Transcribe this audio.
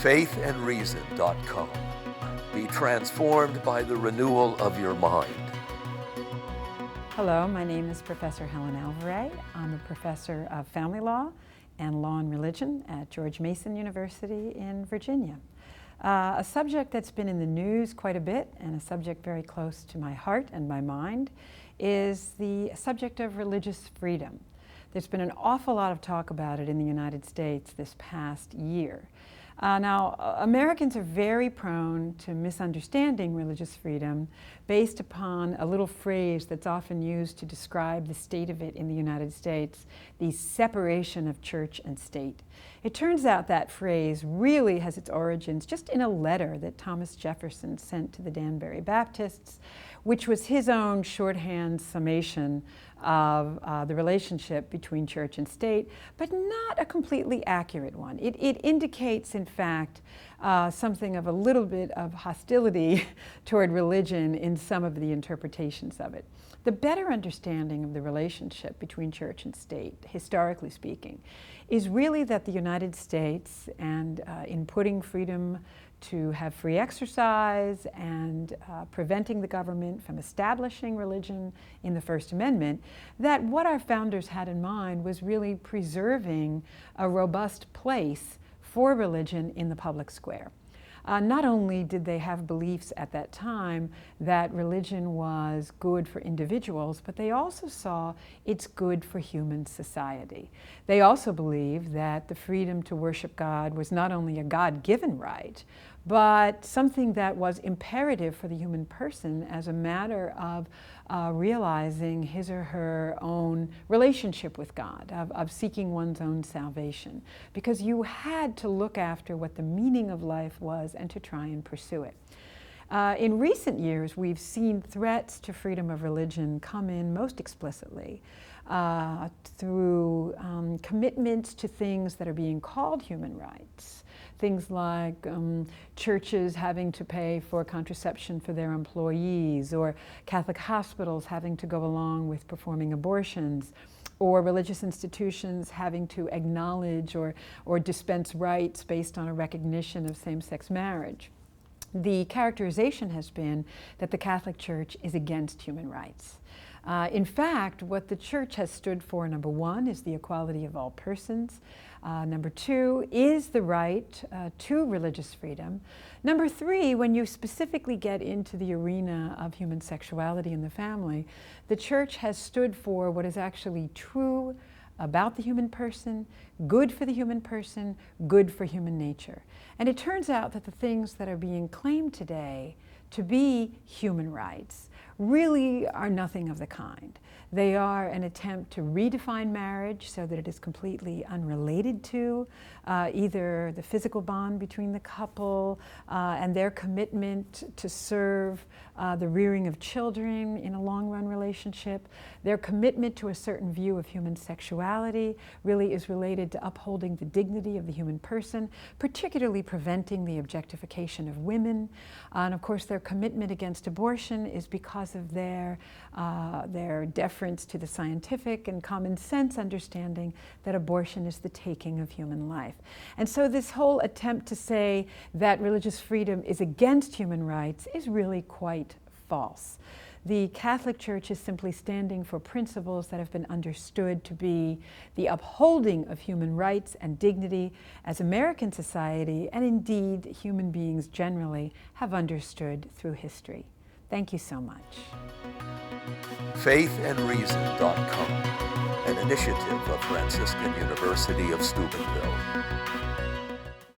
faithandreason.com. Be transformed by the renewal of your mind. Hello, my name is Professor Helen Alvaré. I'm a professor of family law and law and religion at George Mason University in Virginia. A subject that's been in the news quite a bit, and a subject very close to my heart and my mind, is the subject of religious freedom. There's been an awful lot of talk about it in the United States this past year. Now, Americans are very prone to misunderstanding religious freedom based upon a little phrase that's often used to describe the state of it in the United States, the separation of church and state. It turns out that phrase really has its origins just in a letter that Thomas Jefferson sent to the Danbury Baptists, which was his own shorthand summation of the relationship between church and state, but not a completely accurate one. It indicates, in fact, something of a little bit of hostility toward religion in some of the interpretations of it. The better understanding of the relationship between church and state, historically speaking, is really that the United States, and in putting freedom to have free exercise and preventing the government from establishing religion in the First Amendment, that what our founders had in mind was really preserving a robust place for religion in the public square. Not only did they have beliefs at that time that religion was good for individuals, but they also saw it's good for human society. They also believed that the freedom to worship God was not only a God-given right, but something that was imperative for the human person as a matter of realizing his or her own relationship with God, of seeking one's own salvation, because you had to look after what the meaning of life was and to try and pursue it. In recent years, we've seen threats to freedom of religion come in most explicitly through commitments to things that are being called human rights. Things like churches having to pay for contraception for their employees, or Catholic hospitals having to go along with performing abortions, or religious institutions having to acknowledge or dispense rights based on a recognition of same-sex marriage. The characterization has been that the Catholic Church is against human rights. In fact, what the Church has stood for, number one, is the equality of all persons. Number two is the right to religious freedom. Number three, when you specifically get into the arena of human sexuality and the family, the Church has stood for what is actually true about the human person, good for the human person, good for human nature. And it turns out that the things that are being claimed today to be human rights really are nothing of the kind. They are an attempt to redefine marriage so that it is completely unrelated to either the physical bond between the couple and their commitment to serve the rearing of children in a long-run relationship. Their commitment to a certain view of human sexuality really is related to upholding the dignity of the human person, particularly preventing the objectification of women. And of course, their commitment against abortion is because of their deference to the scientific and common sense understanding that abortion is the taking of human life. And so this whole attempt to say that religious freedom is against human rights is really quite false. The Catholic Church is simply standing for principles that have been understood to be the upholding of human rights and dignity as American society, and indeed human beings generally, have understood through history. Thank you so much. faithandreason.com, an initiative of Franciscan University of Steubenville.